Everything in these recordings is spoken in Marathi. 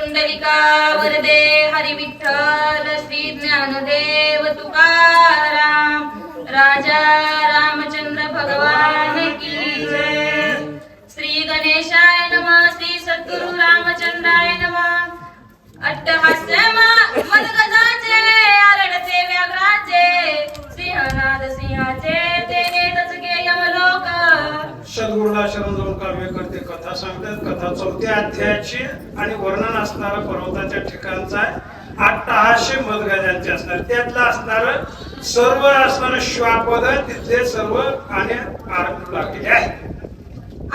पुंडलिका वरदे हरी विठ्ठल श्री ज्ञानदेव तुकाराम राजा रामचंद्र भगवान की जय। श्री गणेशाय नमः श्री सद्गुरु रामचंद्राय नमः। अट्टहास्य मदगजाचे आरडते व्याघ्राचे सिंहनाद सिंहाचे तेने दचके यमलोक। सद्गुरूला शरण जाऊन काव्य करते कथा सांगतात। कथा 4थ्या अध्यायाची आणि वर्णन असणार पर्वताच्या ठिकाणचा आहे। अट्टहास्य मदगजांचे असणार, त्यातला असणार सर्व असणार श्वापद तिथले सर्व आणि आरंभ लागलेले आहे।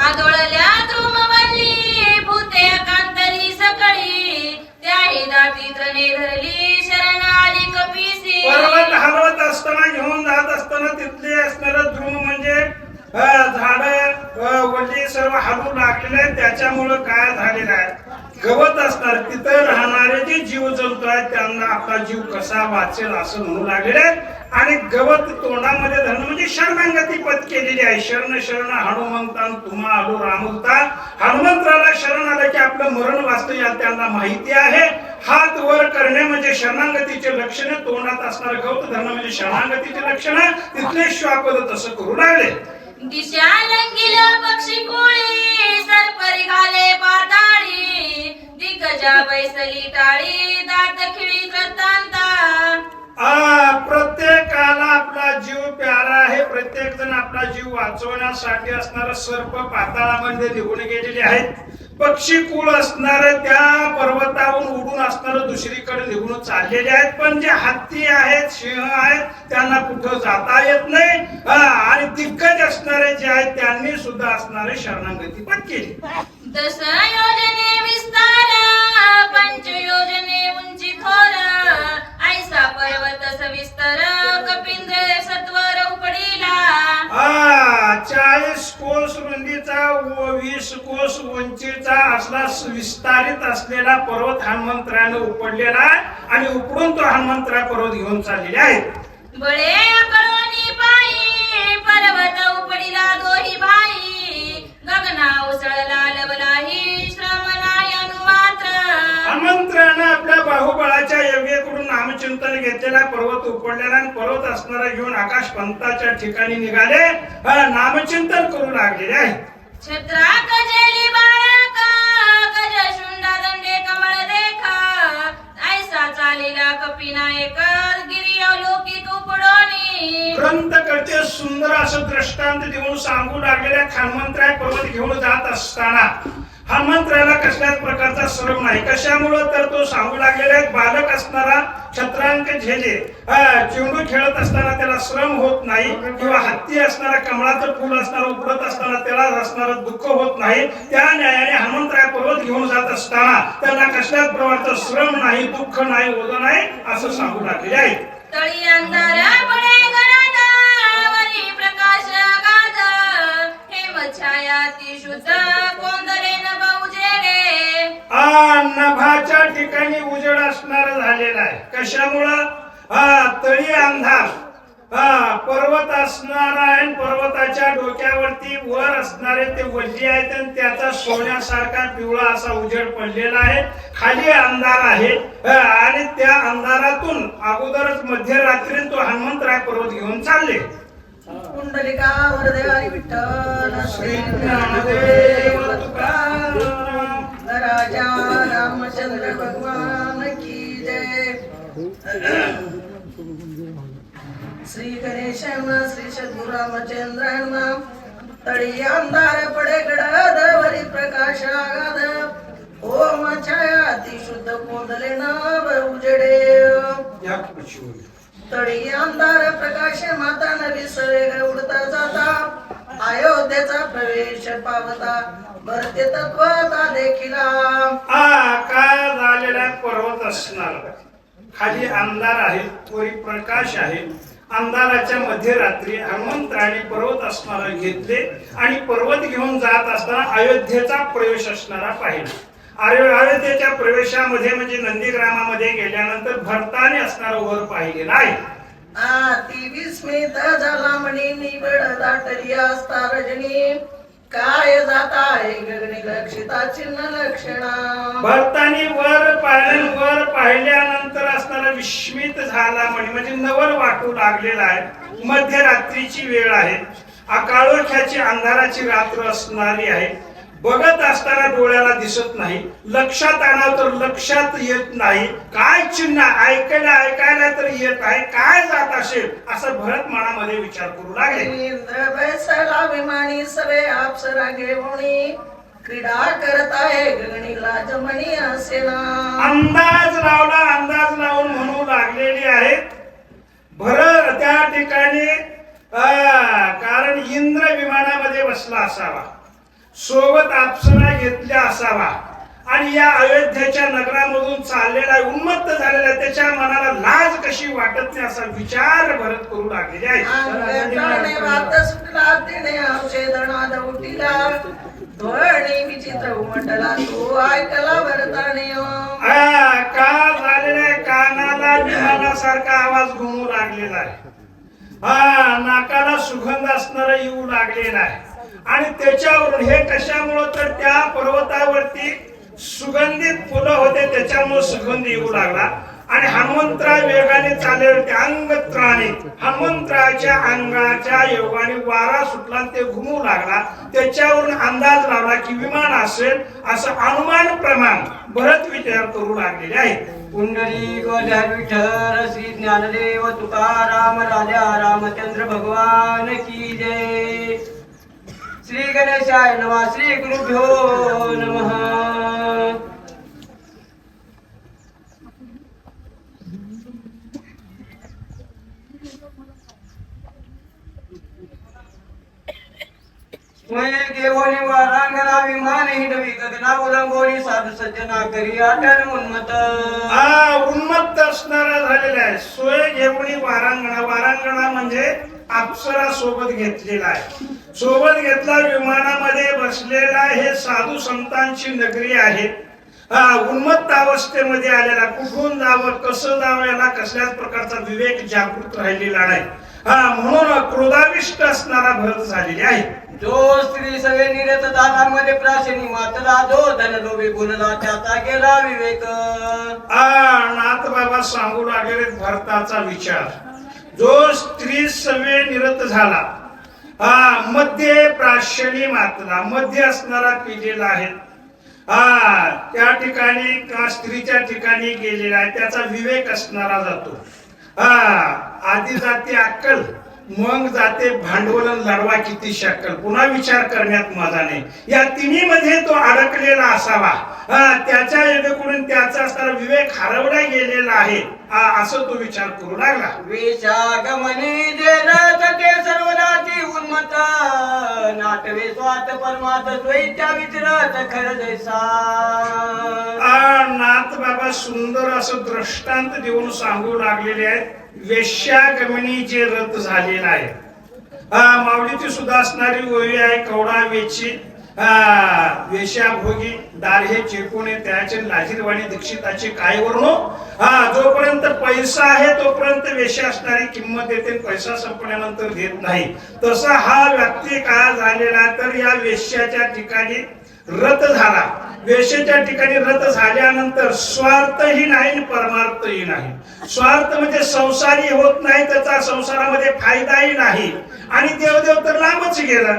आदोळल्या द्रुमवल्ली भूते कांतरी सकळी त्याही दाटी त्रणे धरली शरण आली कपिसी। पर्वत हलवत असताना घेऊन जात असताना तिथले असणार द्रुम म्हणजे झाड वल्ली सर्व हलू लागलेले आहेत। त्याच्यामुळे काय झालेलं आहे, गवत असणार तिथं राहणारे जे जीव जंतू आहेत त्यांना आपला जीव कसा वाचेल असं म्हणू लागलेले आहेत। आणि गवत तोंडामध्ये धरणं म्हणजे शरणागती पद केलेली आहे। शरण शरण हनुमंता तुम्हा आलो रामुलता। हनुमंताला शरण आलं की आपलं मरण वाचतं या त्यांना माहिती आहे। हात वर करणे म्हणजे शरणागतीचे लक्षण, तोंडात असणार गवत धरणं म्हणजे शरणागतीचे लक्षण। तिथले श्वापद तसं करू लागले। दिशा लंगिल पक्षी कोळी सरपरी घाले पाताळी दिग्गजा बैसली टाळी दात खिळी प्रतांता। प्रत्येकाला आपला जीव प्यारा आहे। प्रत्येक जण आपला जीव वाचवण्यासाठी असणारा सर्प पाताळामध्ये निघून गेलेले आहेत। पक्षी कुळ असणार त्या पर्वतावरून उडून असणार दुसरीकडे निघून चाललेले आहेत। पण जे हत्ती आहेत सिंह आहेत त्यांना कुठं जाता येत नाही। आणि दिग्गज असणारे जे आहेत त्यांनी सुद्धा असणारे शरणागती पण केली। दस योजने विस्तार पंच योजने उंची थोर ऐसा पर्वत सविस्तर कपिंद्र सत्वर उपडीला। 40 कोस रुंदीचा व 20 कोस उंचीचा असला विस्तारित असलेला पर्वत हनुमंतराने उपडलेला आहे आणि उपडून तो हनुमंतरा पर्वत घेऊन चाललेले आहेत। बळे कळोनी पायी पर्वत उपडीला दोही भाई गगना उसळला लवलाही श्रवणाय अनुमात्र। हनुमंतराने आपल्या बाहुबळाच्या योगेकडून नामचिंतन घेतलेला पर्वत उपडलेला आणि पर्वत असणारा घेऊन आकाश पंथाच्या ठिकाणी निघाले नामचिंतन करू लागलेले आहे। छत्रा कजेली बाळका गज शुंडा दंडे कमळ देखा ऐसा चालीला कपिनायक गिरी अवलोकित उपडोनी। ग्रंथ करते सुंदर असं दृष्टांत देऊन सांगू लागलेल्या हनुमंतराय पर्वत घेऊन जात असताना हनुमंतराला कसल्याच प्रकारचा श्रम नाही। कशामुळे तर तो सांगू लागलेला बालक असणारा छत्रांक झेले चिवडू खेळत असताना त्याला श्रम होत नाही, किंवा हत्ती असणारा कमळाचं फूल असणारा उपडत असताना त्याला असणारा दुःख होत नाही। त्या न्यायाने हनुमंतराय पर्वत घेऊन जात असताना त्यांना कसल्याच प्रकारचा श्रम नाही, दुःख नाही, ओझं नाही असं सांगू लागलेले आहे। तळी अंधार बळे गणादा वरी प्रकाश गाध हेम छाया ती शुद्ध कोंदरे नभ उजेडे। नभाच्या ठिकाणी उजेड असणार झालेला आहे। कशामुळं तळी अंधार पर्वत असणार आहे। पर्वताच्या डोक्यावरती वर असणारे ते वल्ली आहेत आणि त्याचा सोन्यासारखा पिवळा असा उजेड पडलेला आहे। खाली अंधार आहे आणि त्या अंधारातून अगोदरच मध्यरात्री तो हनुमंतराय पर्वत घेऊन चालले। पुंडलिका वरदे हरी विठ्ठल श्री ज्ञानदेव तुकाराम राजा रामचंद्र भगवान की जय। श्री गणेशाय नमः श्री सद्गुरु रामचंद्राय नमः। तळी अंधार पडे गडद वरी प्रकाश आगाध ओम छाया अति शुद्ध कोंदले नभ उजेडे। तळी अंधार प्रकाश माता नवी सरे उडता जाता अयोध्येचा प्रवेश पावता भरते तत्वता देखिला। काय झालेला पर्वत असणार, खाली अंधार आहे, वरी प्रकाश आहे। अंधाराच्या मध्यरात्री हनुमंतराने पर्वत असणारा घेतले आणि पर्वत घेऊन जात असताना अयोध्येचा प्रवेश असणारा पाहिला। अयोध्येच्या प्रवेशामध्ये म्हणजे नंदीग्रामामध्ये गेल्यानंतर भरताने असणारा वर पाहिलेला आहे। ती विस्मित झाला म्हणे निबड दाटली असता रजनी काय जात आहे गगनी लक्षिता चिन्ह लक्षणा भरतानी वर पाहिल्यानंतर असणारा विस्मित झाला म्हणजे नवल वाटू लागलेला आहे. मध्यरात्रीची वेळ आहे, काळोख्याची अंधाराची रात्र असणारी आहे. बघत असताना डोळ्याला दिसत नाही, लक्षात आला तर लक्षात येत नाही. काय चिन्ह ऐकायला तर येत आहे, काय जात असेल असं भरत मनामध्ये विचार करू लागले. इंद्र बैसला विमानी सवे अप्सरा घेऊनी क्रीडा करत आहे गगनी लाजमणी असेना. अंदाज लावून म्हणू लागलेली आहे भरत त्या ठिकाणी. कारण इंद्र विमानामध्ये बसला असावा, सोबत अप्सरा घेतल्या असावा आणि या अयोध्येच्या नगरामधून चाललेला उन्मत्त झालेला त्याच्या मनाला लाज कशी वाटत नाही असा विचार भरत करू लागलेले आहे. विचित्र उमटला तो ऐकला भरताने का झालेला कानाला विमानासारखा आवाज घुमू लागलेला आहे. नाकाला सुगंध असणारा येऊ लागलेला आहे. आणि त्याच्यावरून हे कशामुळे तर त्या पर्वतावरती सुगंधित फुलं होते त्याच्यामुळे सुगंध येऊ लागला. आणि हनुमंतराय वेगाने चालले होते अंगत्राने. हनुमंतराच्या अंगाच्या योगाने वारा सुटला, ते घुमू लागला. त्याच्यावरून अंदाज लावला की विमान असेल असं अनुमान प्रमाण भरत विचार करू लागलेले आहे. पुंडलिक विठ्ठल श्री ज्ञानदेव तुकाराम राजा रामचंद्र भगवान की जय. श्री गणेशाय नमः. श्री गुरुभ्यो नमः. घेऊन वारांगणा विमान हिंडवी गगना उलंगोली साधू सज्जना करी आठण उन्मत. उन्मत्त असणारा झालेला आहे. सोय घेऊन वारांगणा म्हणजे अप्सरा सोबत घेतलेला आहे. सोबत घेतला विमानामध्ये बसलेला हे साधू संतांची नगरी आहे. उन्मत्त अवस्थेमध्ये आलेला, कुठून जावं कसं जावं याला कसल्याच प्रकारचा विवेक जागृत राहिलेला नाही. म्हणून क्रोधाविष्ट असणारा भरत झालेले आहे. जो स्त्री सवे निरत दानामध्ये प्राशनी मातला, जो धन लोभी बोलला त्याचा गेला विवेक. नाथ बाबा सांगू लागले भरताचा विचार. जो स्त्री सवे निरत झाला, मध्ये प्राशनी मातला, मध्ये असणारा पिलेला आहे, त्या ठिकाणी स्त्रीच्या ठिकाणी गेलेला आहे, त्याचा विवेक असणारा जातो. आधी जाते अक्कल, मग जाते भांडवल, लढवा किती शक्कल, पुन्हा विचार करण्यात मजा नाही. या तिन्ही मध्ये तो अडकलेला असावा. त्याच्या येणेकडून त्याचा असणारा विवेक हरवला गेलेला आहे असं तो विचार करू लागला. विषागमनी जे रथ ते सर्वनाची उन्मत, नाटवे स्वात परमात द्वैत्या विचरत खर जैसा. नाथ बाबा सुंदर असं दृष्टांत देऊन सांगू लागलेले आहेत. वेश्यागमनी जे रथ झालेला आहे, माऊलीची सुद्धा असणारी ओवी आहे. कवडा वेची वेश्याभोगी दार हे चिरकुणे त्याचे लाजीरवाणी दीक्षिताचे काय वर्णो. जोपर्यंत पैसा आहे तोपर्यंत वेश्या असणारी किंमत देते, पैसा संपल्यानंतर देत नाही. तसा हा व्यक्ती काय झालेला तर या वेश्याच्या ठिकाणी रथ झाला. वेश्येच्या ठिकाणी रथ झाल्यानंतर स्वार्थही नाही परमार्थही नाही. स्वार्थ म्हणजे संसारी होत नाही, त्याचा संसारामध्ये फायदाही नाही आणि देवदेव तर लांबच गेला,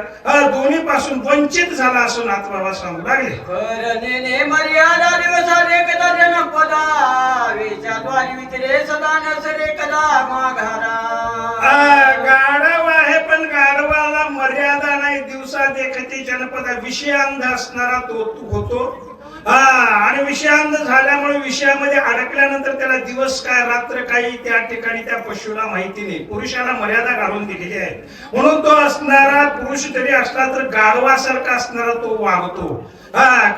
दोन्ही पासून वंचित झाला असं नाथ बाबा सांगू लागले. करणे मर्यादा दिवसाने कदा जनपदा, वेशाद्वारी विचरे सदा नसरे कदा माघारा. गाढव आहे पण गाढवाला मर्यादा नाही. दिवसा देखती जनपदा, विषयांध असणारा तो होतो. आणि विषयांध झाल्यामुळे विषयामध्ये अडकल्यानंतर त्याला दिवस काय रात्र काही त्या ठिकाणी त्या पशुला माहिती नाही. पुरुषाला मर्यादा घालून दिलेली आहे. म्हणून तो असणारा पुरुष जरी असला तर गाढवासारखा असणारा तो वागतो.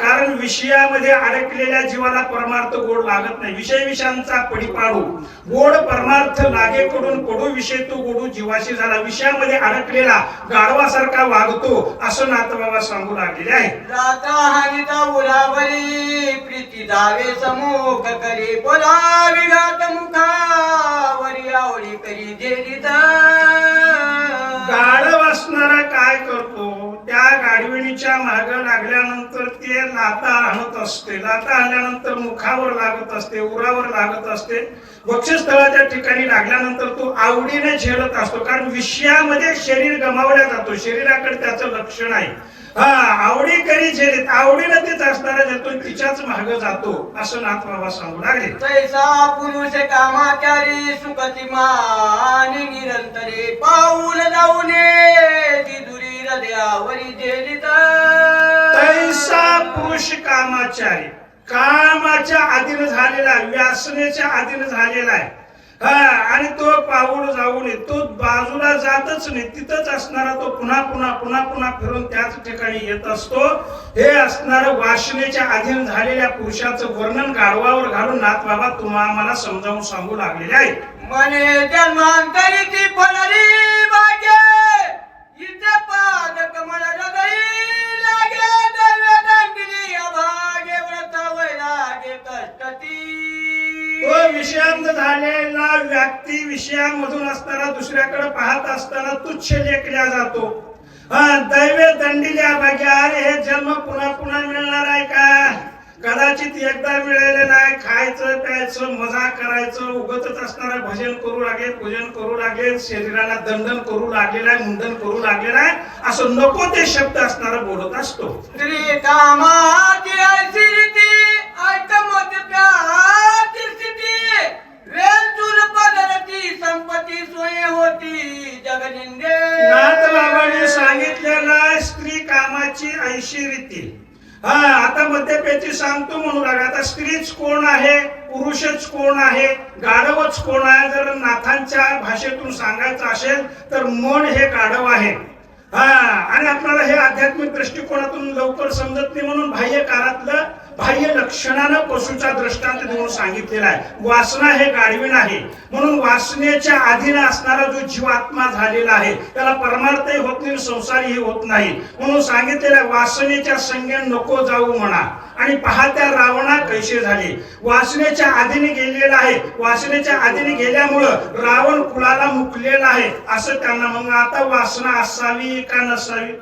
कारण विषयामध्ये अडकलेल्या जीवाला परमार्थ गोड लागत नाही. विषय विषयांचा पडीपाडू गोड परमार्थ लागे कडून पडू विषय तो गोडू जीवाशी झाला. विषयामध्ये अडकलेला गाढवासारखा वागतो असं नाथबाबा सांगू लागलेले आहे. राता हानिता उरावरी प्रीती दावे समूख करी, बोला विघात मुखावरी आवडी करी जेरीत. गाढव असणारा काय करतो, त्या गाढवीने स्त्रीच्या माग लागल्यानंतर ते लाता आणत असते. लाता आणल्यानंतर मुखावर लागत असते, उरावर लागत असते. वक्षस्थळाच्या ठिकाणी लागल्यानंतर तो आवडीने झेलत असतो, कारण विषयामध्ये शरीर गमावल्या जातो. शरीराकडे त्याचं लक्ष नाही. आवडी करी झेलीत, आवडीनं तेच असणारा जातो, तिच्याच माग जातो, असं नाथ बाबा सांगू लागले. तैसा पुरुष कामाचारी सुखती मानी निरंतरे पाऊल जाऊने ती दुरी हृदयावरी जेलित. तैसा पुरुष कामाचारी, कामाच्या अधीन झालेला, व्यासनेच्या अधीन झालेला आहे. आणि तो पाऊल जाऊन तो बाजूला जातच नाही, तिथंच असणारा तो पुन्हा पुन्हा पुन्हा पुन्हा फिरून त्याच ठिकाणी येत असतो. हे असणारं वासनेच्या अधीन झालेल्या पुरुषाचं वर्णन गाढवावर घालून नाथ बाबा तुम्हाला आम्हाला समजावून सांगू लागलेले आहे. मने जन्मांतरीची फळली बागे इथे पाद कमळ हृदयी लागे दैव दंडिली अभागे व्रत वैरागे कष्टती. तो विषयांत झालेला व्यक्ती विषयांमधून असताना दुसऱ्याकडे पाहत असताना तुच्छ लेखल्या जातो. दैव दंडिल्या भाग्या, अरे हे जन्म पुन्हा पुन्हा मिळणार आहे का? कदाचित एकदा मिळालेलं आहे. खायचं प्यायचं मजा करायचं, उगतच असणारं भजन करू लागेल, पूजन करू लागेल, शरीराला दंडन करू लागलेला आहे, मुंडन करू लागलेला आहे, असं नको ते शब्द असणारा बोलत असतो. स्त्री कामाची ऐसी रीती ऐकमत प्याची स्थिती वेलचूल पदरती संपत्ती सोय होती जगनिंदे. नाथ बाबांनी सांगितलेला स्त्री कामाची 80 रीती. आता मध्यपेची सांगतो म्हणू लागा. आता स्त्रीच कोण आहे, पुरुषच कोण आहे, गाढवच कोण आहे? जर नाथांच्या भाषेतून सांगायचं असेल तर मन हे गाढव आहे. आणि आपल्याला हे आध्यात्मिक दृष्टिकोनातून लवकर समजत नाही, म्हणून बाह्य काळातलं बाह्य लक्षणानं पशुचा दृष्टांत देऊन सांगितलेला आहे. वासना हे गाढवीण आहे, म्हणून वासनेच्या अधीन असणारा जो जीवात्मा झालेला आहे त्याला परमार्थही होत नाही, संसारही होत नाही, म्हणून सांगितलेलं आहे वासनेच्या संगेन नको जाऊ म्हणा. आणि पाहत्या रावणा कैसे झाले, वासनेच्या अधीन गेलेला आहे. वासनेच्या अधीन गेल्यामुळं रावण कुळाला मुकलेला आहे असं त्यांना. मग आता वासना असावी का नसावी?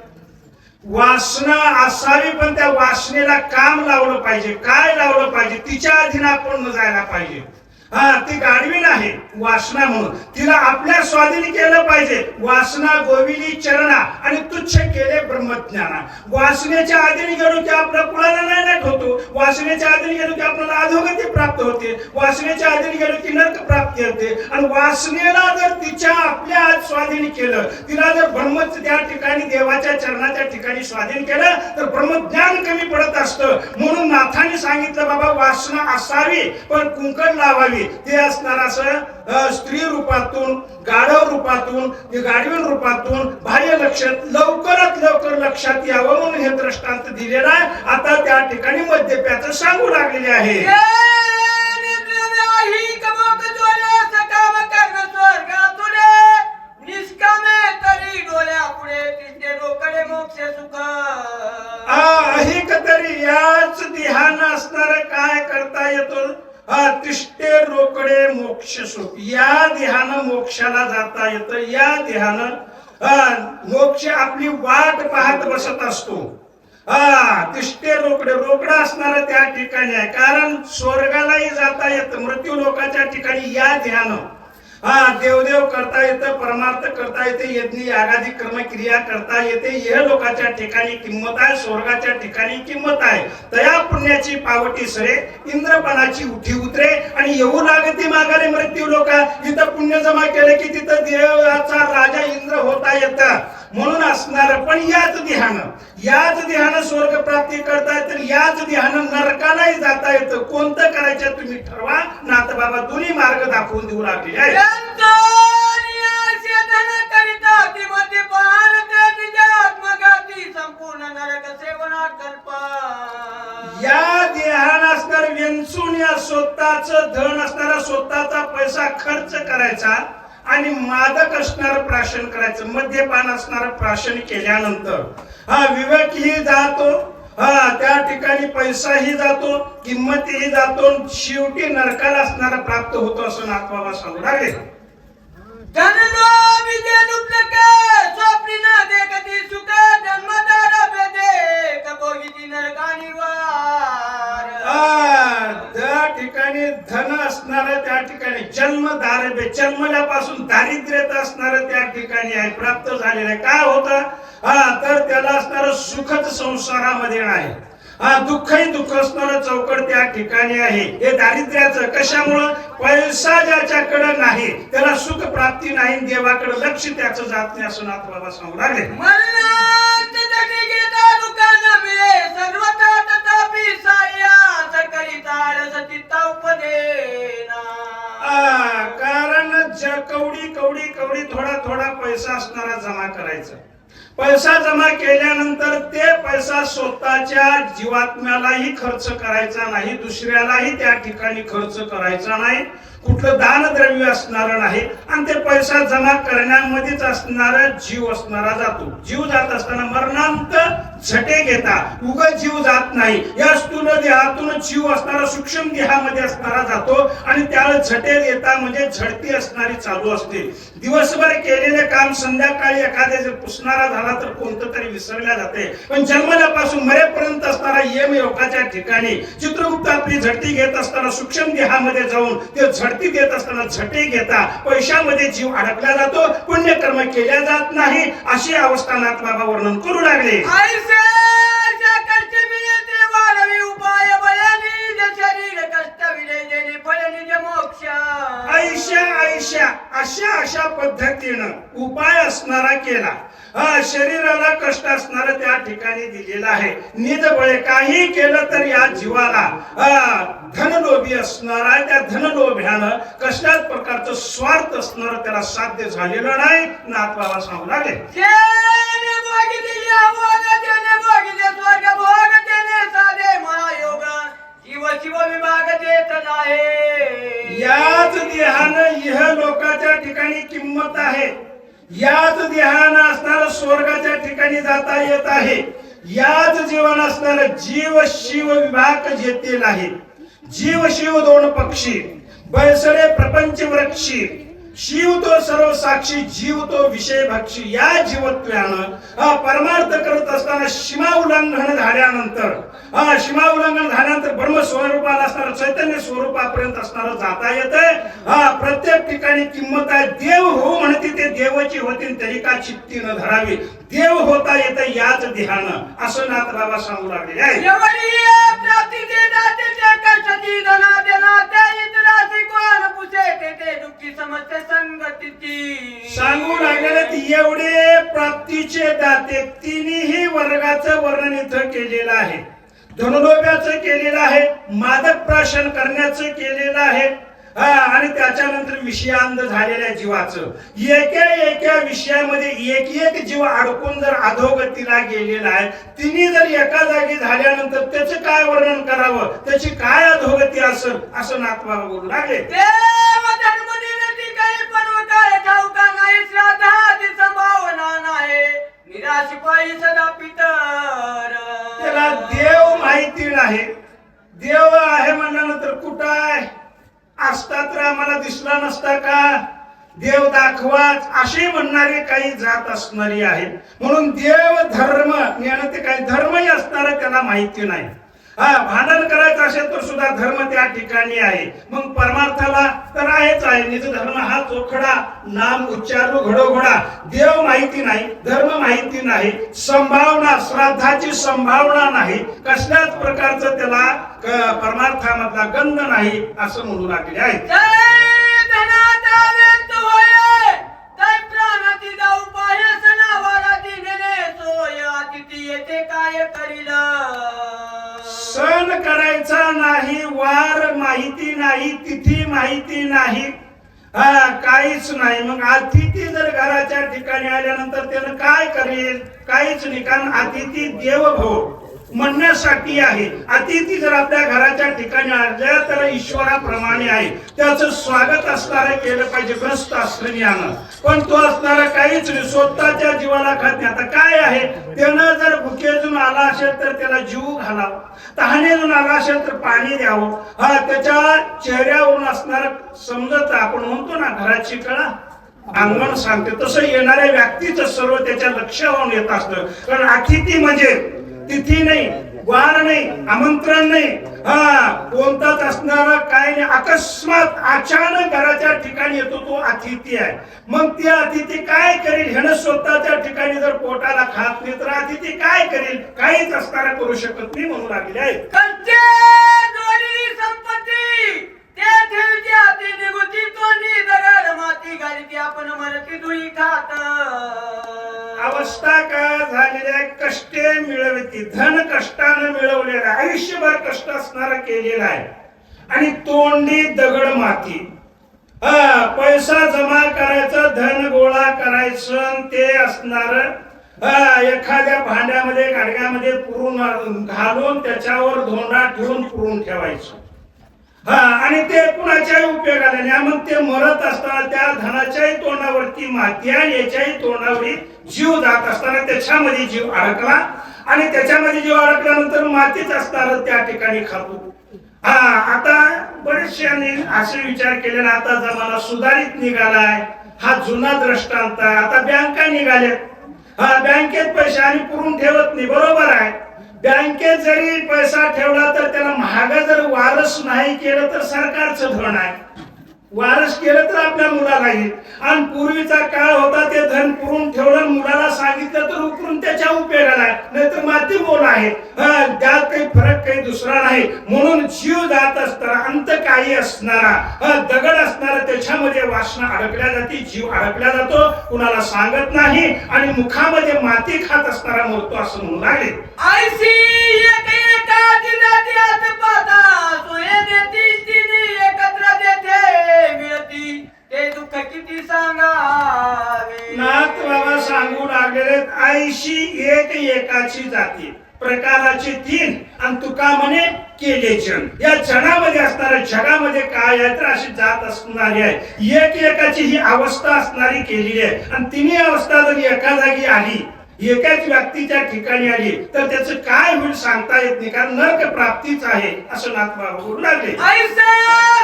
वासना असावी, पण त्या वासनेला काम लावलं पाहिजे. काय लावलं पाहिजे? तिच्या अधीन आपण न जायला पाहिजे. ती गाढवीण आहे वासना, म्हणून तिला आपल्या स्वाधीन केलं पाहिजे. वासना गोविली चरणा आणि तुच्छ केले ब्रह्मज्ञाना. वासनेच्या अधीन गेलो की आपल्या कुळाला नाही होतो. वासनेच्या अधीन गेलो की आपल्याला अधोगती प्राप्त होते. वासनेच्या अधीन गेलो की नरक प्राप्ती होते. आणि वासनेला जर तिच्या आपल्या स्वाधीन केलं, तिला जर ब्रह्म त्या ठिकाणी देवाच्या चरणाच्या ठिकाणी स्वाधीन केलं तर ब्रह्मज्ञान कमी पडत असतं. म्हणून नाथांनी सांगितलं बाबा वासना असावी पण कुंकण लावावी. ते असणार असं स्त्री रूपातून, गाढव रूपातून, गाढवीण रूपातून बाह्य लक्षात लवकरात लवकर लक्षात यावं म्हणून हे दृष्टांत दिलेला आहे. आता त्या ठिकाणी मध्यप्याचं सांगू लागलेले आहे. अहिक तरी याच ध्यान असणार काय करता येतो? तिष्ठे रोकडे मोक्ष सुख. या ध्यान मोक्षाला जाता येतं. या ध्यान मोक्ष आपली वाट पाहत बसत असतो. तिष्ठे रोकडे, रोकडा असणार त्या ठिकाणी आहे, कारण स्वर्गालाही जाता येतं. मृत्यू लोकाच्या ठिकाणी या ध्यान देवदेव करता येतं, परमार्थ करता येते, यज्ञ यागादी कर्म क्रिया करता येते. यह लोकाच्या ठिकाणी किंमत आहे, स्वर्गाच्या ठिकाणी किंमत आहे. तया पुण्याची पावटी सरे, इंद्रपणाची उठी उतरे आणि येऊ लागते मागाने मृत्यू लोका. जिथं पुण्य जमा केलं की तिथं देवाचा राजा इंद्र होता येतं. म्हणून असणार पण याच ध्यान स्वर्ग प्राप्ती करता येतं, याच ध्यान नरकालाही जाता येतं. कोणतं करायचं तुम्ही ठरवा. नाथ बाबा दोन्ही मार्ग दाखवून देऊ लागले आहे. या ध्यान असणार वेंचून या स्वतःच धन असणारा स्वतःचा पैसा खर्च करायचा आणि मादक असणार प्राशन करायचं. मद्यपान असणार प्राशन केल्यानंतर विवेकही जातो, त्या ठिकाणी पैसाही जातो, किंमतही जातो, शेवटी नरकाला असणारा प्राप्त होतो असं नाथ बाबा सांगू लागले. जन्म एक भोगिती नरकानी वार. त्या ठिकाणी धन असणार, त्या ठिकाणी जन्मल्यापासून दारिद्र्यात असणार त्या ठिकाणी आहे, प्राप्त झालेलं आहे. काय होतं तर त्याला असणार सुखच संसारामध्ये नाही, दुःखही दुःख असणारं चौकट त्या ठिकाणी आहे. हे दारिद्र्याचं कशामुळं? पैसा ज्याच्याकडे नाही त्याला सुख प्राप्ती नाही, देवाकडे लक्ष त्याचं जात नाही असं नाथ बाबा सांगू लागले. मरणात जगी घेता दुकान मिळे सर्वथा तथापि साह्यास करीता आळस चित्ता उपदेना. कारण कवडी थोडा पैसा असणारा जमा करायचा. पैसा जमा केल्यानंतर ते पैसा स्वतःच्या जीवात्म्यालाही खर्च करायचा नाही, दुसऱ्यालाही त्या ठिकाणी खर्च करायचा नाही, कुठलं दान द्रव्य असणार नाही. आणि ते पैसा जमा करण्यामध्येच असणारा जीव असणारा जातो. जीव जात असताना मरणांत झटे घेता उग जीव जात नाही. या स्थूल देहातून जीव असणारा सूक्ष्म देहामध्ये असणारा जातो आणि त्याला झटे देता म्हणजे झडती असणारी चालू असते. दिवसभर केलेले काम संध्याकाळी एखाद्या जर पुसणारा झाला तर कोणतं तरी विसरल्या जाते, पण जन्मल्यापासून मरेपर्यंत असणारा यमयोगाच्या ठिकाणी चित्रगुप्त आपली झडती घेत असताना सूक्ष्म देहामध्ये जाऊन ते झडती देत असताना झटे घेता पैशामध्ये जीव अडकला जातो, पुण्यकर्म केल्या जात नाही. अशी अवस्था नाथ बाबा वर्णन करू लागले. अशा पद्धतीनं उपाय असणारा केला, शरीराला कष्ट असणार त्या ठिकाणी दिलेला आहे. निजबळे काही केलं तर या जीवाला धनलोभी असणारा, त्या धनलोभ्यानं कसल्याच प्रकारचं स्वार्थ असणार त्याला साध्य झालेलं नाही. नाथ बाबा सांगू लागले. याच देहानं इह लोकाच्या ठिकाणी किंमत आहे, याच देहानं असणारं स्वर्गाच्या ठिकाणी जाता येत आहे. याच जीवन असणारं जीव शिव विभाग जेतील आहे. जीव शिव दोन पक्षी, बैसळे प्रपंच वृक्षी. शिव तो सर्व साक्षी, जीव तो विषय भक्षी. या जीवत्वानं परमार्थ करत असताना सीमा उल्लंघन झाल्यानंतर ब्रह्म स्वरूपाला असणारं चैतन्य स्वरूपापर्यंत असणारं जाता येतंय. प्रत्येक ठिकाणी किंमत आहे. देव हो म्हणते ते देवाची होती तरी का चित्ती न धरावी. देव होता येतं याच देहानं असं नाथ बाबा सांगू लागले आहे. सांगू लागले एवढे प्राप्तीचे दाते तिन्ही वर्गाचं वर्णन इथं केलेलं आहे. धनुलोभ्याचं केलेलं आहे, मादक प्राशन करण्याचं केलेलं आहे, आणि त्याच्यानंतर विषयांध झालेल्या जीवाचं. एका विषयामध्ये एक जीव अडकून जर अधोगतीला गेलेला आहे, तिने जर एका जागी झाल्यानंतर त्याचं काय वर्णन करावं, त्याची काय अधोगती असेल असं नाथबाबा बोलू लागले. त्याला देव माहिती नाही. देव आहे म्हणल्यानंतर कुठं आहे, असता तर आम्हाला दिसला नसता का, देव दाखवाच असे म्हणणारे काही जात असणारी आहेत. म्हणून देव धर्म ते काही धर्मही असणार त्याला माहिती नाही. भांडण करायचं असेल तर सुद्धा धर्म त्या ठिकाणी आहे. मग परमार्थाला तर आहेच आहे. निज धर्म हा चोखडा, नाम उच्चारू घडोघडा. देव माहिती नाही, धर्म माहिती नाही, संभावना श्राद्धाची संभावना नाही, कसल्याच प्रकारचं त्याला परमार्थामधला गंध नाही असं म्हणू लागले आहे. सण करायचा नाही, वार माहिती नाही, तिथी माहिती नाही, काहीच नाही. मग अतिथी जर घराच्या ठिकाणी आल्यानंतर त्यानं काय करेल, काहीच नाही. कारण अतिथी देवभव म्हणण्यासाठी आहे. अतिथी जर आपल्या घराच्या ठिकाणी आल्या तर ईश्वराप्रमाणे आहे, त्याचं स्वागत असणारं केलं पाहिजे ग्रस्त आश्रमियानं. पण तो असणारा काहीच नाही, स्वतःच्या जीवाला खात नाही. आता काय आहे, त्यानं जर भुकेजून आला असेल तर त्याला जीव घालावा, तहानेजून आला असेल तर पाणी द्यावं. त्याच्या चेहऱ्यावरून असणार समजत, आपण म्हणतो ना घराची कळा अंगण सांगते, तसं येणाऱ्या व्यक्तीच सर्व त्याच्या लक्षावरून येत असतं. कारण अतिथी म्हणजे तिथी नाही, वार नाही, आमंत्रण नाही, कोणताच असणारा काय नाही, अकस्मात अचानक घराच्या ठिकाणी येतो तो अतिथी आहे. मग ते अतिथी काय करेल? ह्यानं स्वतःच्या ठिकाणी जर पोटाला खात नाही तर अतिथी काय करेल? काहीच असणारा करू शकत नाही म्हणून लागले आहे. कंचे दोरी संपत्ती ते ठेवची हाती निघुची तोंडी दगड माती घालीती आपण मरती दुई खात. अवस्था काय झालेली आहे? कष्टे मिळवती, धन कष्टानं मिळवलेलं आहे, आयुष्यभर कष्ट असणारा केलेला आहे आणि तोंडी दगड माती. पैसा जमा करायचं, धन गोळा करायचं, ते असणार एखाद्या भांड्यामध्ये गाडग्यामध्ये पुरून घालून त्याच्यावर धोंडा ठेवून पुरून ठेवायचं. आणि ते कुणाच्याही उपयोगाला नाही. मग ते मरत असताना त्या धनाच्याही तोंडावरती माती आणि याच्याही तोंडावरी जीव जात असताना त्याच्यामध्ये जीव अडकला आणि त्याच्यामध्ये जीव अडकल्यानंतर मातीच असणार त्या ठिकाणी खातो. आता बरेचशे असे विचार केले, आता जमाना सुधारित निघालाय, हा जुना दृष्टांत. आता बँका निघाल्या, बँकेत पैसे आणि पुरून ठेवत नाही, बरोबर आहे. बँकेत जरी पैसा ठेवला तर त्याला महाग जर वारस नाही केलं तर सरकारचं धन आहे, वारस केलं तर आपल्या मुलाला येईल. आणि पूर्वीचा काळ होता, ते धन पुरून ठेवलं, मुलाला सांगितलं तर उकरून त्याच्या उपयोगाला आहे, नाहीतर माती मोल आहे. त्यात काही फरक काही दुसरा नाही. म्हणून जीव जात असताना अंत काही असणारा दगड असणारा त्याच्यामध्ये वासना अडकल्या जाते, जीव अडकल्या जातो, कुणाला सांगत नाही आणि मुखामध्ये माती खात असणारा मरतो असं म्हणून लागले. आयसी एक एका दिनाती हात पाता सोये देती तिने एकत्र देते मिळती ते दुःख किती सांगावे. नाथ बाबा सांगू लागलेले, आईशी एक एकाची जाती, प्रकाराची तीन आणि तुका म्हणे केले जन. या जनामध्ये असणाऱ्या जगामध्ये काय आहे तर अशी जात असणारी आहे, एक एकाची ही अवस्था असणारी केलेली आहे. आणि तिन्ही अवस्था जर एका जागी आली, एकाच व्यक्तीच्या ठिकाणी आली तर त्याचं काय होईल सांगता येत नाही, कारण नरक प्राप्तीच आहे असं नाथबाबा बोलू लागले. ऐसा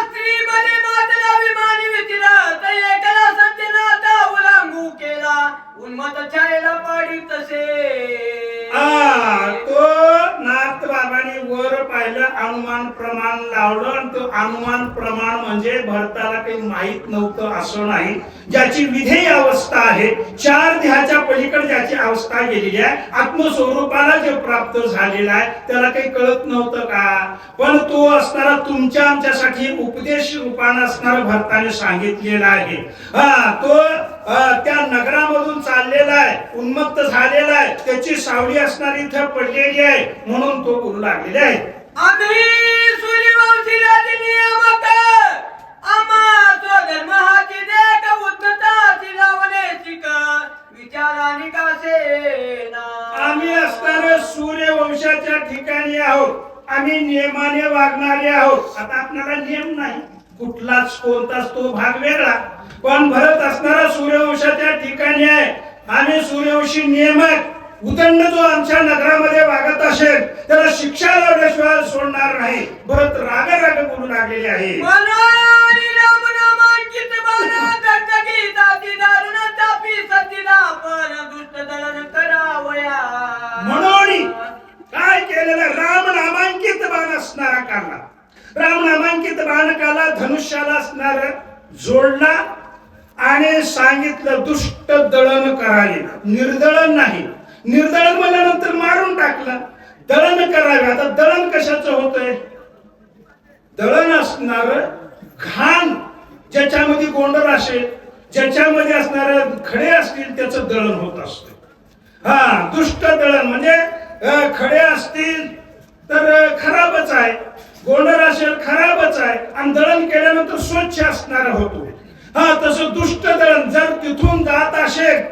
स्त्री बने मातला विमानी विचिला तर एकला सत्यनाथा उलांघू केला उन्मत छायला पाडी तसे. तो नाथ बाबांनी वर पाहिलं, अनुमान प्रमाण लावलं आणि तो अनुमान प्रमाण म्हणजे भरताला काही माहित नव्हतं असं नाही. ज्याची विधेय अवस्था आहे, चार देहाच्या पलीकडे ज्याची अवस्था गेलेली आहे, आत्मस्वरूपाला जे प्राप्त झालेला आहे, त्याला काही कळत नव्हतं का? पण तो असणारा तुमच्या आमच्यासाठी उपदेश रूपाने असणारा भरताने सांगितलेला आहे. तो त्या नगरामधून चाललेला आहे, उन्मत्त झालेला आहे, त्याची सावली असणारी इथं पडलेली आहे म्हणून तो बोलू लागलेले आहे. आम्ही सूर्यवंशी राजे नियामक आम्हा स्वधर्म हाती देख उद्धताची लावणे शिक विचाराने कासे ना. आम्ही असणारे सूर्यवंशाच्या ठिकाणी आहोत, आम्ही नियमाने वागणारे आहोत. आता आपल्याला नियम नाही कुठलाच, कोणताच तो भाग वेगळा, पण भरत असणारा सूर्यवंशाच्या ठिकाणी आहे. आम्ही सूर्यवंशी नियमक. उदंड जो आमच्या नगरामध्ये वागत असेल त्याला शिक्षा लावल्याशिवाय सोडणार नाही. भरत राग राग बोलू लागलेले आहे. म्हणून काय केलेलं, राम नामांकित बाण असणारा काला, राम नामांकित बाणकाला धनुष्याला असणार जोडला आणि सांगितलं दुष्ट दळण करावे, निर्दळन नाही. निर्दळन म्हणल्यानंतर मारून टाकलं, दळण करावे. आता दळण कशाचं होतंय? दळण असणार घाण, ज्याच्यामध्ये गोंडर असेल, ज्याच्यामध्ये असणारे खडे असतील त्याचं दळण होत असतं. दुष्ट दळण म्हणजे खडे असतील तर खराबच आहे, गोंडर असेल खराबच आहे, आणि दळण केल्यानंतर स्वच्छ असणारा होतो. तसं दुष्ट दळण जर तिथून जात असेल,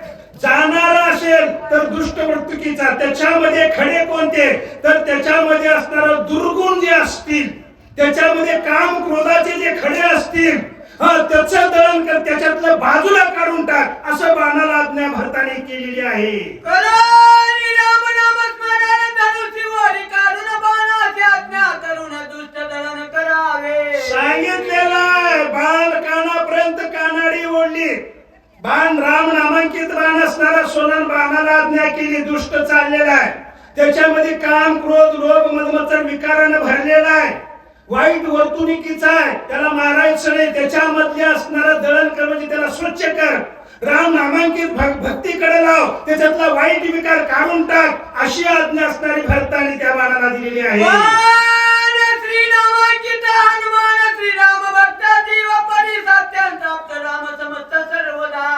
जाणारा असेल तर दुष्ट वृत्तीचा, त्याच्यामध्ये खडे कोणते तर त्याच्यामध्ये असणारा दुर्गुण जे असतील, त्याच्यामध्ये काम क्रोधाचे जे खडे असतील, त्याचं दळण कर, त्याच्यातलं बाजूला काढून टाक, असं बाणाला आज्ञा भरताने केलेली आहे. सांगितलेलं बाण कानापर्यंत कानाडी ओढली. बाण राम नामांकित बाण असणारा सोनन बाणाला आज्ञा केली. दुष्ट चाललेला आहे त्याच्यामध्ये काम क्रोध लोभ मदमत्सर विकारानं भरलेला आहे, वाईट वर्तणुकीचा आहे, त्याला मारायचं नाही, त्याच्यामधले असणारं दळण म्हणजे त्याला स्वच्छ कर, राम नामांकित भक्तीकडे लाव, त्याच्यातला वाईट विकार काढून टाक, अशी आज्ञा असणारी भरताने त्या बाणाला दिलेली आहे. श्रीनामांकित हनुमान श्रीराम भक्त जीव परी सत्यांत राम समस्त सर्वदा.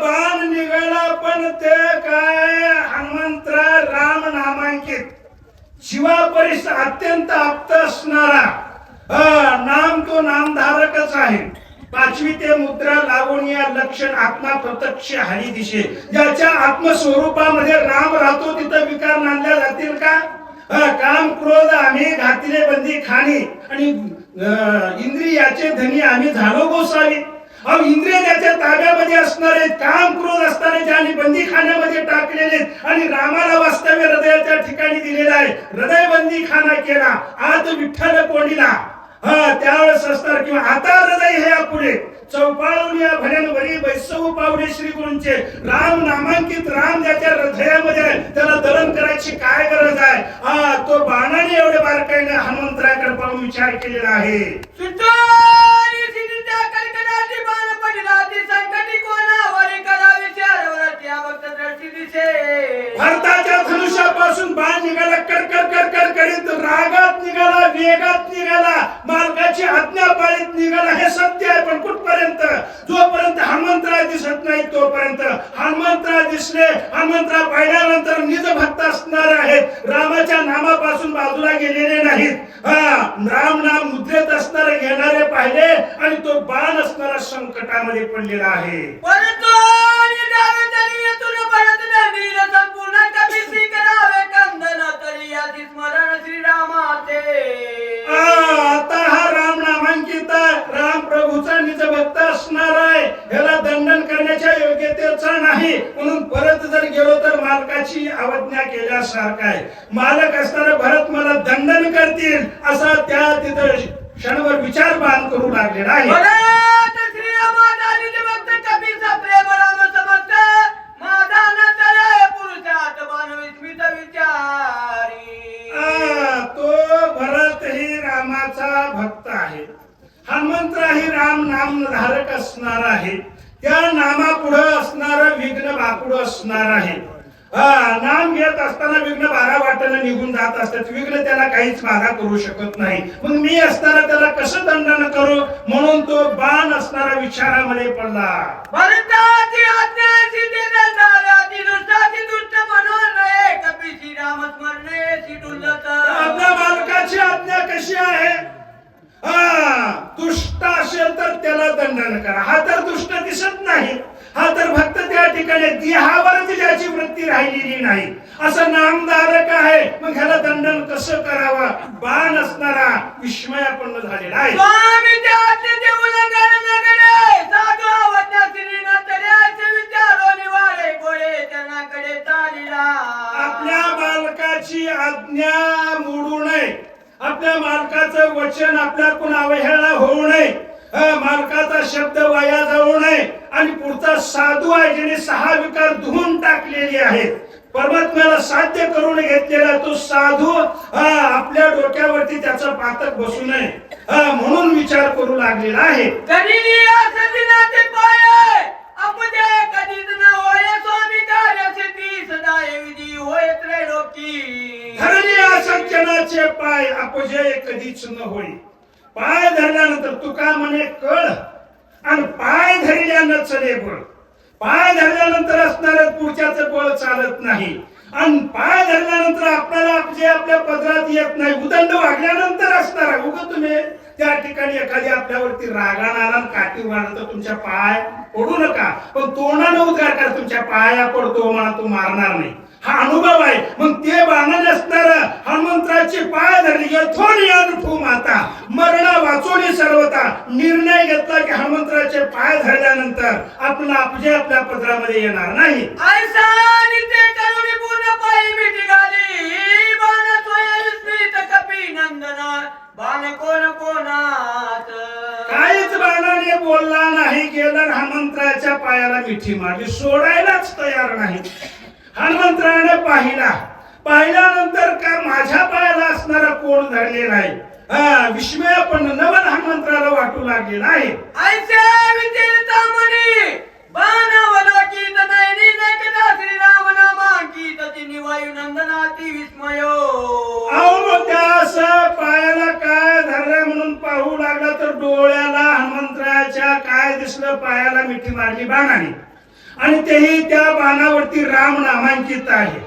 बाण निघाला पण ते काय हनुमंतराय राम नामांकित शिवापरीस अत्यंत आप्त असणारा नाम तो नामधारकच आहे. पाचवी ते मुद्रा लावून या लक्षण आत्मा प्रत्यक्ष हरी दिशे, ज्याच्या आत्मस्वरूपामध्ये राम राहतो तिथं विकार नांदल्या जातील का? काम क्रोध आम्ही घातले बंदी खाणी आणि इंद्रियाचे धनी आम्ही झालो गोसावी. इंद्रिय त्याच्या ताब्यामध्ये असणारे, काम क्रोध असणारे ज्यांनी बंदी खाण्यामध्ये टाकलेले आणि रामाला वास्तव्य हृदयाच्या ठिकाणी दिलेलं आहे. हृदय बंदी खाना केला आत विठ्ठल कोंडीला. त्यावेळेस असणार किंवा आता हृदय हे पुढे चौपाळून या भण्यांवरी बैसव पावले श्री गुरूंचे. राम नामांकित राम ज्याच्या हृदयामध्ये आहे त्याला दळण करायची काय गरज आहे? तो बाणाने एवढे बारकाईने हनुमंतराकडे पाहून विचार केलेला आहे. भारताच्या धनुष्यापासून बाण निघाला, कडकड कडकड करीत रागात निघाला, वेगात निघाला, मालकाची आज्ञा पाळीत निघाला. हे सत्य आहे, पण कुठपर्यंत? जोपर्यंत हनुमंतराय दिसत नाही तोपर्यंत. हनुमंतराय दिसले, हनुमंतराय पाहिल्यानंतर निज भक्त असणारे आहेत, रामाच्या नामापासून बाजूला गेलेले नाहीत. राम नाम मुद्रेत असणारे घेणारे पाहिले आणि तो बाण असणारा संकटामध्ये पडलेला आहे. परंतु आता हा राम नामांकित राम प्रभूचा निज भक्त असणार आहे, ह्याला दंडन करण्याच्या योग्यतेचा नाही. म्हणून परत जर गेलो तर मालकाची अवज्ञा केल्यासारखं आहे. मालक असणारे भरत मला दंडन करतील असा त्या तिथं क्षणभर विचार बांध करू लागलेला आहे. तो भरत ही रामाचा भक्त आहे, हनुमंतराय ही राम नाम धारक असणार आहे. त्या नामापुढे असणार विघ्न बापुढे असणार आहे. नाम घेत असताना विघ्न बारा वाटेने निघून जात असतात, विघ्न त्याला काहीच बाधा करू शकत नाही. मग मी असताना त्याला कसं दंडन करू? म्हणून तो बाण असणारा विचारामध्ये पडला. आपल्या मालकाची आज्ञा कशी आहे? दुष्ट असेल तर त्याला दंडन करा. हा तर दुष्ट दिसत नाही, हा तर भक्त त्या ठिकाणी देहावरच ज्याची वृत्ती राहिलेली नाही असं नामधारक आहे. मग ह्याला दंडन कसं करावं? बाण असणारा विस्मयापन्न झालेला आहे. आपल्या मालकाची आज्ञा मोडू नये, आपल्या मालकाचं वचन आपल्याकडून अवहेळना होऊ नये, मालकाचा शब्द वाया जाऊ नये. आणि पुढचा साधू आहे ज्याने 6 विकार धुवून टाकलेले आहेत, परमात्म्याला साध्य करून घेतलेला तो साधू आपल्या डोक्यावरती त्याचं पातक बसू नये म्हणून विचार करू लागलेला आहे. धरणी असज्जनाचे पाय अपजय कधीच न होई. पाय धरल्यानंतर तुका म्हणे कळ आणि पाय धरल्यानं चले बळ. पाय धरल्यानंतर असणारे पुढच्याच बळ चालत नाही आणि पाय धरल्यानंतर आपल्याला जे आपल्या पदरात येत नाही. उदंड वागल्यानंतर असणार उग तुम्ही त्या ठिकाणी एखादी आपल्यावरती रागाणार काठी मारलं तर तुमच्या पाय पडू नका, पण तोंडाने उद्गार करा तुमच्या पाया पडतो मला तो मारणार नाही. हा अनुभव आहे. मग ते बाणाने असणार हनुमंतराचे पाय धरले यथोनियानु माता मरण वाचोनी सर्वता. निर्णय घेतला की हनुमंतराचे पाय धरल्यानंतर आपला अपजय आपल्या पदरामध्ये येणार नाही. काहीच बाणाने बोलला नाही, गेला हनुमंतराच्या पायाला मिठी मारली, सोडायलाच तयार नाही. हनुमंतराने पाहिला पाहिल्यानंतर का माझ्या पायाला असणारा कोण धरलेला आहे. विस्मय पण नवल हनुमंतराला वाटू लागलेला आहे. ऐसे विचित्र मुनी बाणावलोकित नयनी देखता श्रीराम नामांकित तिन्ही वायुनंदनाती विस्मयो. अहो त्यास पायाला काय धरलं म्हणून पाहू लागला तर डोळ्याला हनुमंतराच्या काय दिसलं, पायाला मिठी मारली बाणाने आणि तेही त्या बाणावरती राम नामांकित आहे.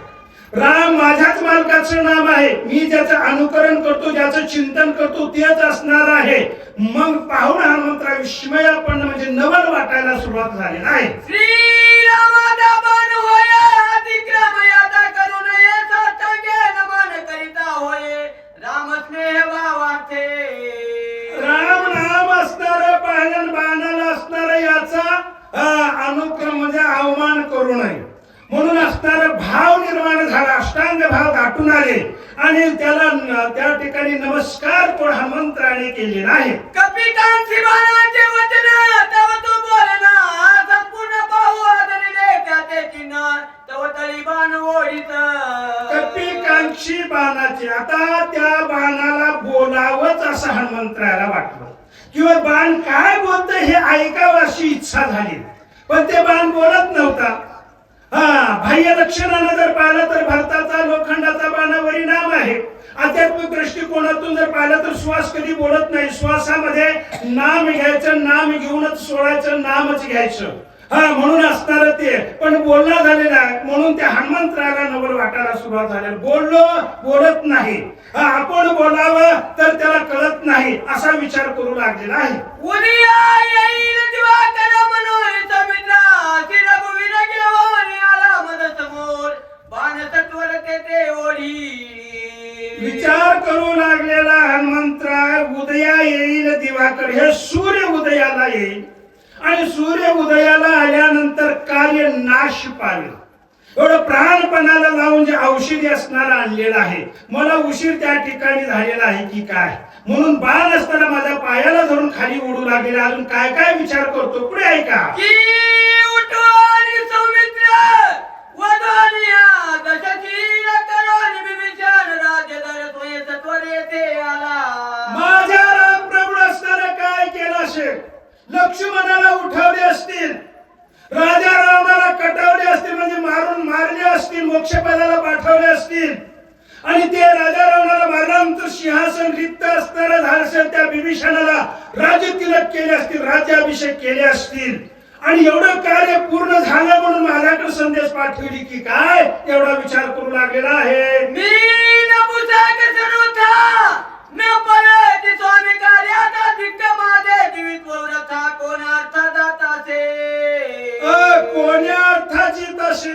राम माझ्याच मालकाचं नाम आहे. मी ज्याचं अनुकरण करतो, ज्याचं चिंतन करतो तेच असणार आहे. मग पाहून हनुमंतरा विस्मयापन्न म्हणजे नवल वाटायला सुरुवात झाली आहे. श्रीरामाचा बाण होय अतिक्रम याचा करू नये साष्टांगे नमन करिता होय राम स्नेह भावार्थे. राम नाम असणार पाहिलं बाणाला असणार याचा अनुक्रम म्हणजे अवमान करू नये म्हणून असणारा भाव निर्माण झाला. अष्टांग भाव दाटून आले आणि त्याला त्या ठिकाणी नमस्कार कोण हनुमंतराने केलेला आहे. कपिकांची बाणाचे वचन तव तू बोलना संपूर्ण पाहू आदरिले त्याचे चिन्ह तव तरी बाण ओढीत. कपिकांची बाणाचे आता त्या बाणाला बोलावंच असं हनुमंतराला वाटलं किंवा बाण काय बोलतं हे ऐकावं अशी इच्छा झाली, पण ते बाण बोलत नव्हता. बाह्य लक्षणानं जर पाहिलं तर भारताचा लोखंडाचा बाणावरी नाम आहे. आध्यात्मिक दृष्टिकोनातून जर पाहिलं तर श्वास कधी बोलत नाही. श्वासामध्ये नाम घ्यायचं, नाम घेऊनच सोडायचं, नामच घ्यायचं. म्हणून असणार ते पण बोलणं झालेलं आहे. म्हणून त्या हनुमंतराला नवल वाटायला सुरुवात झाली. बोलत नाही, आपण बोलावं तर त्याला कळत नाही असा विचार करू लागलेला आहे. उदया येईल दिवाकर मनोरी समित्रा श्री रघुवीर गिरवाणी आला मद समोर बाण सत्वर ते ओढी. विचार करू लागलेला हनुमंतराय उदया येईल दिवाकर, हे सूर्य उदयाला येईल आणि सूर्य उदयाला आल्यानंतर कार्य नाश पावेल एवढं प्राणपणाला लावून जे औषधी असणार आणलेलं आहे. मला उशीर त्या ठिकाणी झालेला आहे की काय म्हणून बाण असताना माझ्या पायाला धरून खाली उडू लागलेला. अजून काय काय विचार करतो पुढे ऐका. की उठवानी सौमित्र वदनिया दशशील करोनी विभीषण राज्यधर सोय सत्वर येथे आला. माझ्या राम प्रभू असताना काय केलं असेल, लक्ष्मणाला उठवले असतील, राजा रावणाला कटवले असतील म्हणजे मारले असतील, मोक्षपदाला पाठवले असतील आणि ते राजा रावणाला मारल्यानंतर सिंहासन रिक्त असणारा झालं असेल, त्या विभीषणाला राज्य तिलक केले असतील, राज्याभिषेक केले असतील आणि एवढं कार्य पूर्ण झालं म्हणून माझ्याकडे संदेश पाठवली की काय एवढा विचार करू लागलेला आहे. मी नपुसक सरुथा न परत स्वामी कार्याचा दिक्क माझे जीवित वरथा कोण अर्थ जातासे. कोण्या अर्थाची तशी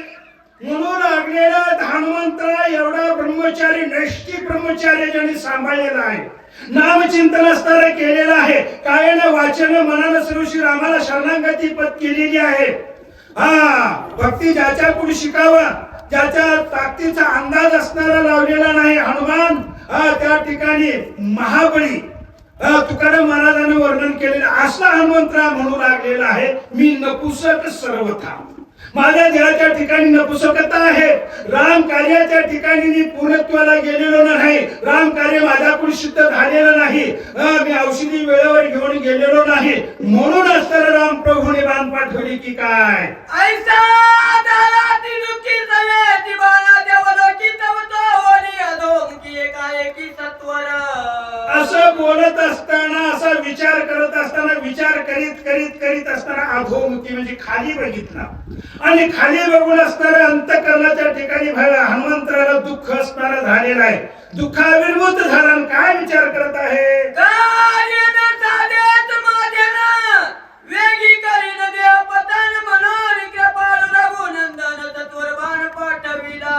म्हणून लागलेला हनुमंतरा एवढा ब्रह्मचारी नैष्ठिक ब्रह्मचारी ज्यांनी सांभाळलेला आहे, नामचिंतन असताना केलेलं आहे, कायानं वाचन मनानं सर्व श्री रामाला शरणागती पद केलेली आहे. भक्ती ज्याच्या पुढे शिकावा, ज्याच्या ताकदीचा अंदाज असणारा लावलेला नाही हनुमान त्या ठिकाणी महाबळी तुकाराम महाराजांनी वर्णन केलेलं असला हनुमंतरा म्हणू लागलेला आहे. मी नपुसक सर्वथा, माझ्या देहाच्या ठिकाणी नपुसकता आहे. राम कार्याच्या ठिकाणी मी पूर्णत्वाला गेलेलो नाही, राम कार्य माझ्याकडून सिद्ध झालेलं नाही, मी औषधी वेळेवर घेऊन गेलेलो नाही म्हणून असताना राम प्रभूने बाण पाठवली की काय. ऐसा दारा ती दुःखी सवे ती बाणा देवलोकी तवतो होणी अधोमुखी एकाएकी सत्वर. असं बोलत असताना, असा विचार करत असताना, विचार करीत असताना अधोमुखी म्हणजे खाली बघितला आणि खाली बघून असणाऱ्या अंतःकरणाच्या ठिकाणी हनुमंतराला दुःख असणारा झालेला आहे. दुःखाविर्भूत झाला आणि काय विचार करत आहे. कार्य न साधेत माझ्यानं वेगी करीन देव पतन मनोरी कृपाळू रघुनंदन तत्वर बाण पाठविला.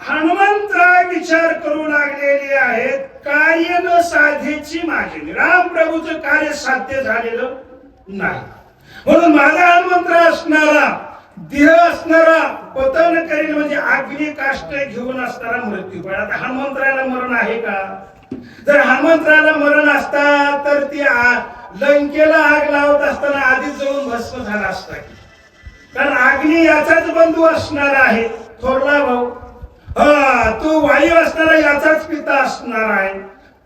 हनुमंतराय विचार करू लागलेले आहेत. कार्य न साधेची माझी, राम प्रभूचं कार्य साध्य झालेलं नाही म्हणून माझा हनुमंतरा असणारा, देह असणारा पतन करील म्हणजे अग्नी काष्ट घेऊन असणारा मृत्यू. पण आता हनुमंतराला मरण आहे का. जर हनुमंतराला मरण असता तर ती लंकेला आग लावत असताना आधीच जाऊन भस्म झाला असता, कारण अग्नी याचाच बंधू असणार आहे, थोरला भाऊ. तो वायू असणारा याचाच पिता असणार आहे.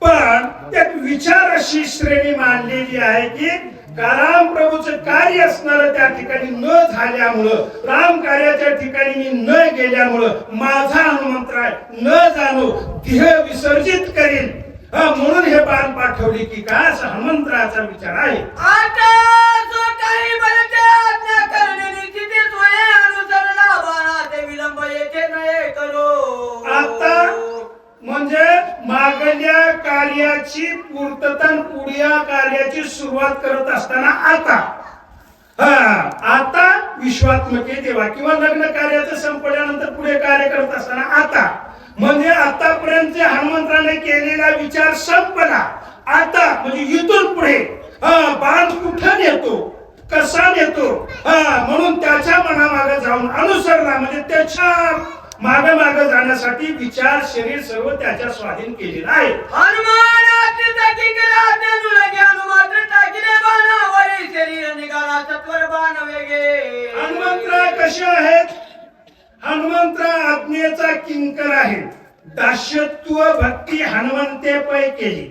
पण एक विचार अशी श्रेणी मांडलेली आहे की राम प्रभूचं कार्य असणार त्या ठिकाणी न झाल्यामुळं, राम कार्याच्या ठिकाणी मी न गेल्यामुळं माझा हनुमंतराय न जाणो देह विसर्जित करेल, म्हणून हे बाण पाठवले की काय, असा हनुमंतराचा विचार आहे. आता जो काही बलते आज्ञा करणे निश्चित होय, अनुसरणा बाणाचे विलंब येथे नये करो. आता म्हणजे मागल्या कार्याची पूर्तता, पुढल्या कार्याची सुरुवात करत असताना आता विश्वात्मके देवा, किंवा लग्न कार्याचं संपल्यानंतर पुढे कार्य करत असताना आता, म्हणजे आतापर्यंत हनुमंतराने केलेला विचार संपला. आता म्हणजे इथून पुढे बाण कुठं नेतो, कसा नेतो, म्हणून त्याच्या मनामागे जाऊन अनुसरला, म्हणजे त्याच्या मागे जाण्यासाठी विचार शरीर सर्व त्याच्या स्वाधीन केलेला आहे. हनुमान आज्ञेचा किंकर आज्ञा नुलगे, हनुमात्र टाकिले बाणावरी, शरीर निघाला सत्वर बाण वेगे. हनुमंतराय कसे आहेत? हनुमंतराय आज्ञेचा किंकर आहे. दास्यत्व भक्ती हनुमंते पै केली,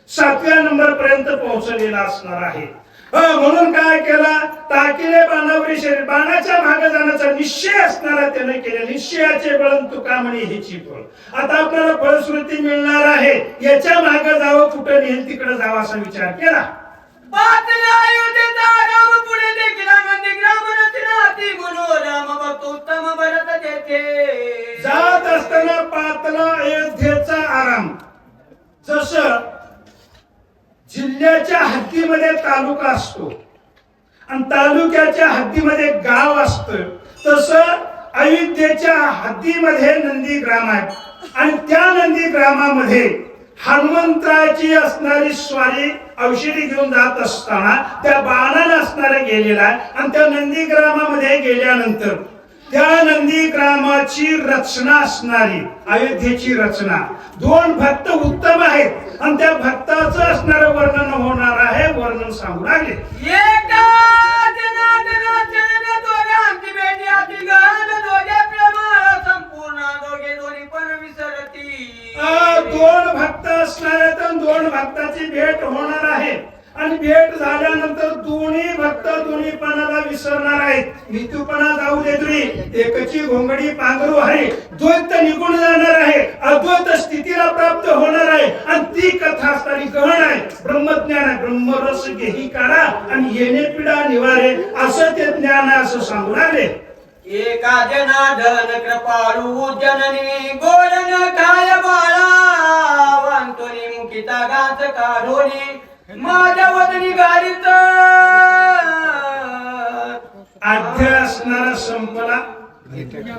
7व्या नंबर पर्यंत पोहोचलेला असणार आहे. म्हणून काय केला, टाकिले बाणावरी शरीर, बाणाच्या मागे जाण्याचा निश्चय असणारा त्याने केला. निश्चयाचे बळ तुका म्हणे हेची फळ. आता आपल्याला फळश्रुती मिळणार आहे, याच्या मागे जावं, कुठं नेल तिकडे जावं असा विचार केला. पाचला अयोध्येचा राम पुढे देखील नंदीग्राम रचनाती मनोरम भक्त उत्तम भरत तेथे. जात असताना पातला अयोध्येचा आराम. जसं जिल्ह्याच्या हद्दीमध्ये तालुका असतो आणि तालुक्याच्या हद्दीमध्ये गाव असतं, तसं अयोध्येच्या हद्दीमध्ये नंदीग्राम आहे. आणि त्या नंदीग्रामामध्ये हनुमंतराची असणारी स्वारी औषधी घेऊन जात असताना त्या बाणाने असणारा गेलेला आहे. आणि त्या नंदीग्रामामध्ये गेल्यानंतर त्या नंदीग्रामाची रचना असणारी, अयोध्येची रचना, 2 भक्त उत्तम आहेत आणि त्या भक्ताचं असणारं वर्णन होणार आहे. वर्णन सांगू लागले. एका जनार्दनाचरण दोघांची भेटी अति गहन, दोघे प्रेम संपूर्ण, दोघे दोन्ही पण विसरती. 2 भक्त असणार आहेत आणि 2 भक्ताची भेट होणार आहे. आणि भेट झाल्यानंतर दोन्ही भक्त दोन्हीपणाला विसरणार आहेत. नितूपणा जाऊ दे तुरी, एकची घोंगडी पांघरू आहे. द्वैत निघून जाणार आहे, अद्वैत स्थितीला प्राप्त होणार आहे. आणि ती कथा असणारी गहन आहे. ब्रह्मज्ञान आहे. ब्रह्मरस घेही काढा आणि येणे पिढा निवारे, असं ते ज्ञान आहे असं सांगू लागले. एका जनार्दन कृपाळू जननी, गोडन काय बाळा वांतोनी, मुखिता गाच काढोनी, माझ्या वदनी गाडीत. अध्याय असणारा संपला.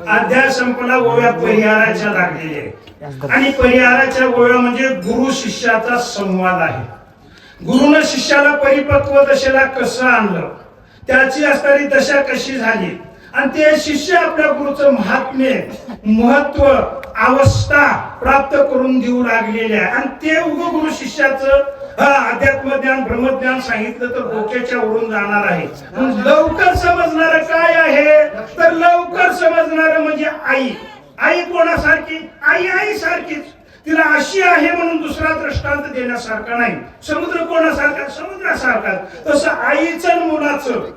अध्याय संपला, ओव्या परिहाराच्या लागलेल्या. आणि परिहाराच्या ओव्या म्हणजे गुरु शिष्याचा संवाद आहे. गुरुनं शिष्याला परिपक्व दशेला कसं आणलं, त्याची असणारी दशा कशी झाली, आणि ते शिष्य आपल्या गुरुचं महात्म्य, महत्व, अवस्था प्राप्त करून देऊ लागलेले आहे. आणि ते गुरु शिष्याचं अध्यात्म ज्ञान, ब्रह्मज्ञान सांगितलं तर डोक्याच्या वरून जाणार आहे. लवकर समजणार काय आहे, तर लवकर समजणार म्हणजे आई. आई कोणासारखी? आई सारखीच. तिला अशी आहे म्हणून दुसरा दृष्टांत देण्यासारखा नाही. समुद्र कोणासारखा? समुद्रासारखा. तसं आईचं मुलाचं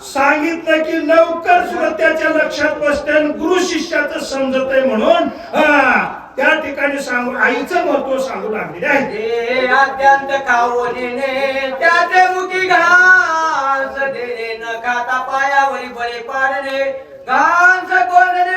सांगितलं की लवकर सुद्धा त्याच्या लक्षात बसते, गुरु शिष्याचं समजत आहे म्हणून त्या ठिकाणी सांगू, आईचं महत्व सांगू लागलेले आहे. अत्यंत खाऊ देणे, त्याचे मुखी घास देणे, न खाता पायावरी बळे पाडणे, घास कोरणे